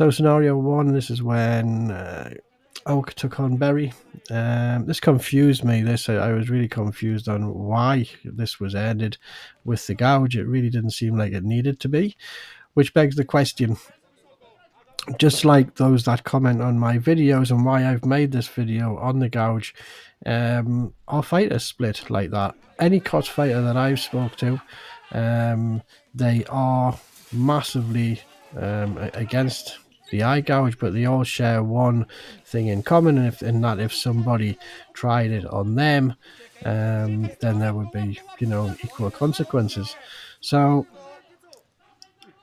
So scenario 1, this is when Oak took on Berry. This confused me. I was really confused on why this was ended with the gouge. It really didn't seem like it needed to be, which begs the question, just like those that comment on my videos and why I've made this video on the gouge, our fighters split like that. Any KOTS fighter that I've spoke to, they are massively against the eye gouge, but they all share one thing in common, and in that if somebody tried it on them, then there would be, you know, equal consequences. So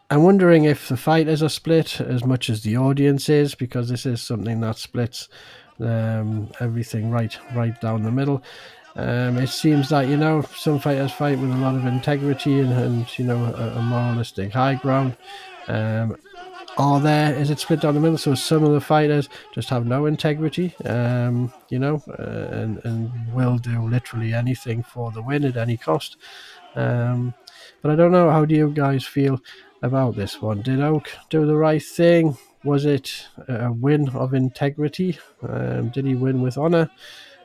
I'm wondering if the fighters are split as much as the audience is, because this is something that splits everything right down the middle. It seems that, you know, some fighters fight with a lot of integrity and you know, a moralistic high ground. Is it split down the middle? So some of the fighters just have no integrity, you know, and will do literally anything for the win at any cost. But I don't know, how do you guys feel about this one? Did Oak do the right thing? Was it a win of integrity? Did he win with honor?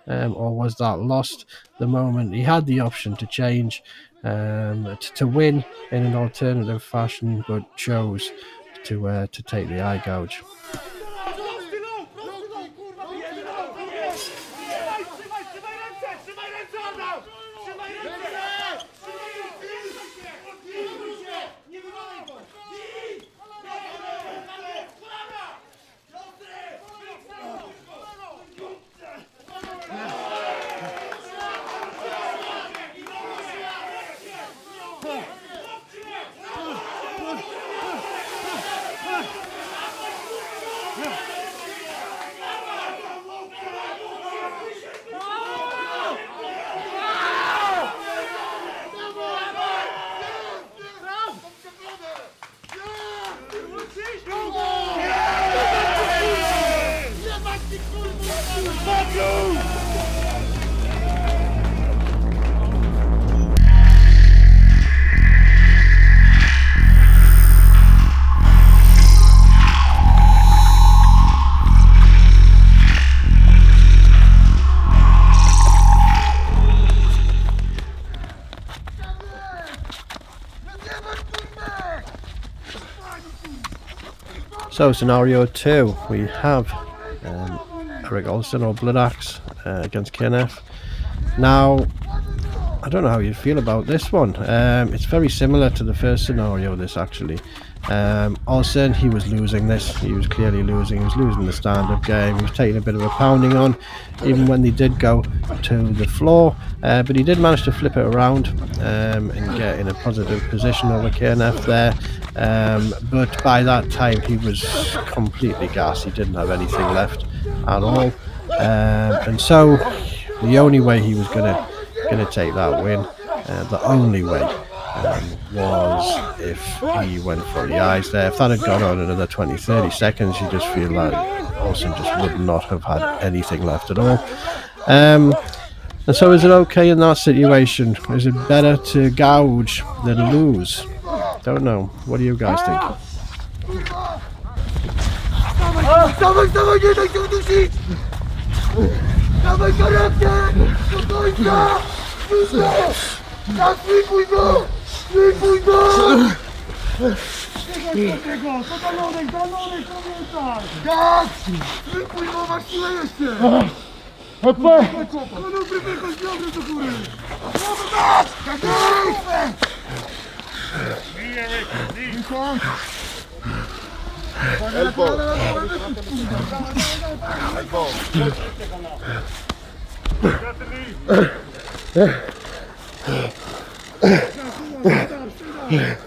Or was that lost the moment he had the option to change, to win in an alternative fashion, but chose to take the eye gouge? So scenario 2, we have Eric Olsen or Blood Axe against KNF. Now, I don't know how you feel about this one. It's very similar to the first scenario, this actually. Olsen, he was losing this. He was clearly losing. He was losing the stand-up game. He was taking a bit of a pounding on, even when they did go to the floor. But he did manage to flip it around and get in a positive position over KNF there. But by that time, he was completely gassed. He didn't have anything left at all. And so the only way he was gonna take that win, the only way, was if he went for the eyes there. If that had gone on another 20-30 seconds, you just feel like Olsen just would not have had anything left at all. And so is it okay in that situation? Is it better to gouge than lose? Don't know. What do you guys think?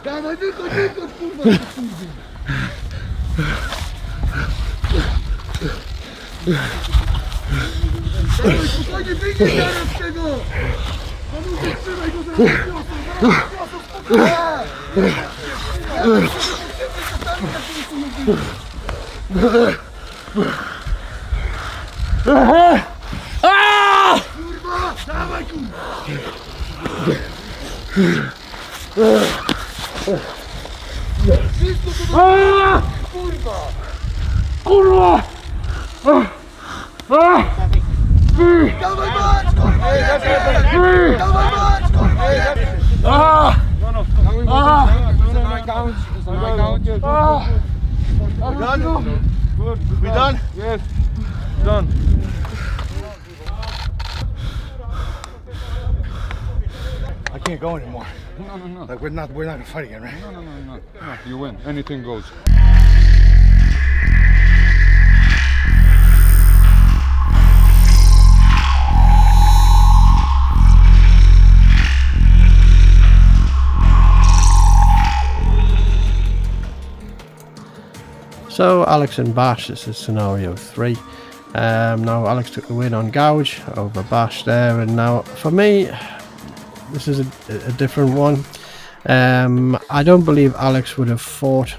Dawaj, wychodź, kurwa! Dawaj, spokojnie, wyjdzie zaraz z tego! Panowie, trzymaj go zaraz! Kurwa! Dawaj, kurwa! Wszystko to kurwa! Kurwa! Dawaj Max! Dawaj Max! We done? Yes. Done. I can't go anymore. No. Like we're not gonna fight again, right? No. You win. Anything goes. So Alex and Bash, this is scenario 3. Now Alex took the win on Gouge over Bash there, and now for me this is a different one. I don't believe Alex would have fought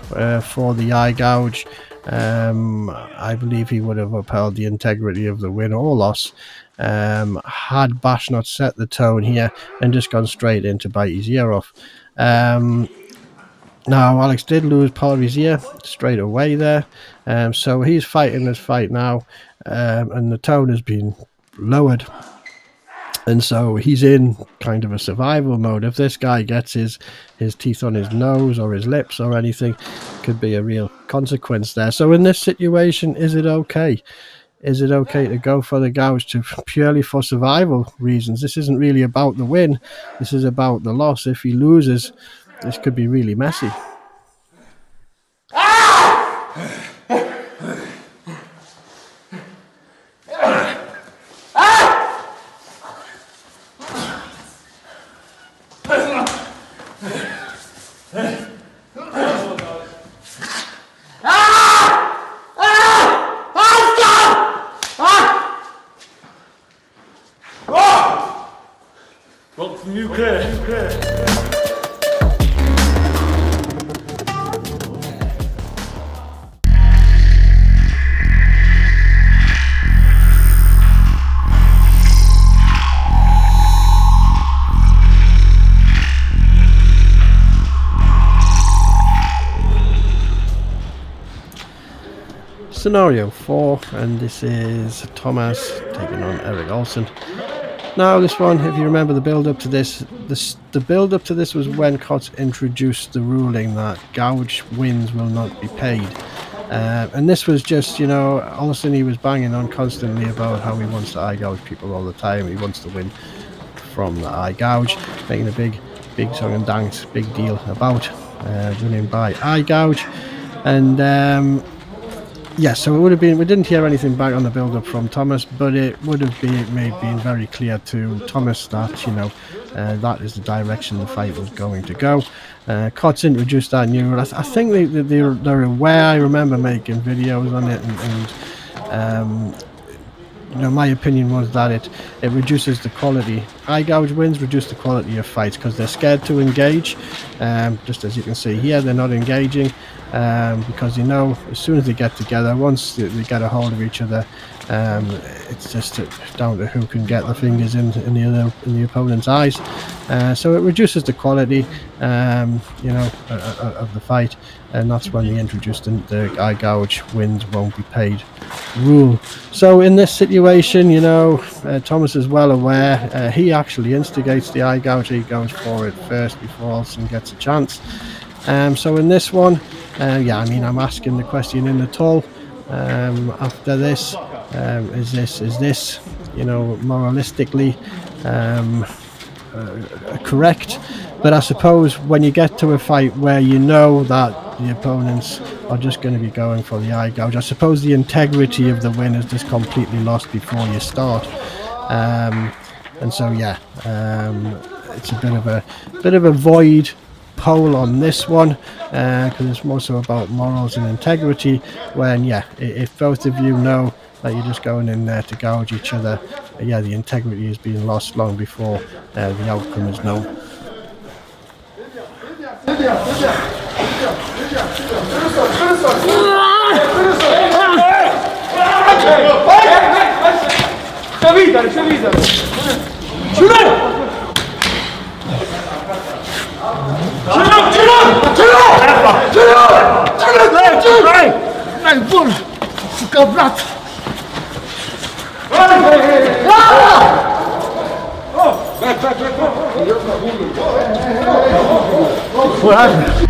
for the eye gouge. I believe he would have upheld the integrity of the win or loss had Bash not set the tone here and just gone straight in to bite his ear off. Now Alex did lose part of his ear straight away there, so he's fighting this fight now, and the tone has been lowered, and so he's in kind of a survival mode. If this guy gets his teeth on his nose or his lips or anything, could be a real consequence there. So in this situation, is it okay? Is it okay to go for the gouge purely for survival reasons? This isn't really about the win, this is about the loss. If he loses, this could be really messy. Well, from UK. Scenario 4, and this is Thomas taking on Eric Olsen. Now this one, if you remember the build up to this, the build up to this was when KOTS introduced the ruling that gouge wins will not be paid. And this was just, you know, all of a sudden he was banging on constantly about how he wants to eye gouge people all the time. He wants to win from the eye gouge, making a big song and dance, big deal about winning by eye gouge. And yeah, so it would have been, we didn't hear anything back on the build-up from Thomas, but it would have been very clear to Thomas that, you know, that is the direction the fight was going to go. KOTS introduced that new rule. I think they're aware. I remember making videos on it, and you know, my opinion was that it reduces the quality. Eye gouge wins reduce the quality of fights because they're scared to engage. Just as you can see here, they're not engaging. Because, you know, as soon as they get together, once they get a hold of each other, it's just down to who can get the fingers in the opponent's eyes. So it reduces the quality, you know, of the fight, and that's when they introduced the eye gouge wins won't be paid rule. So in this situation, you know, Thomas is well aware. He actually instigates the eye gouge. He goes for it first before Olsen gets a chance. So in this one, yeah, I mean, I'm asking the question in the toll after this, is this, you know, moralistically correct? But I suppose when you get to a fight where you know that the opponents are just going to be going for the eye gouge, I suppose the integrity of the win is just completely lost before you start. And so yeah, it's a bit of a void poll on this one, because it's more so about morals and integrity, when yeah, if both of you know that you're just going in there to gouge each other, yeah, the integrity is being lost long before the outcome is known. Suka brat! What happened?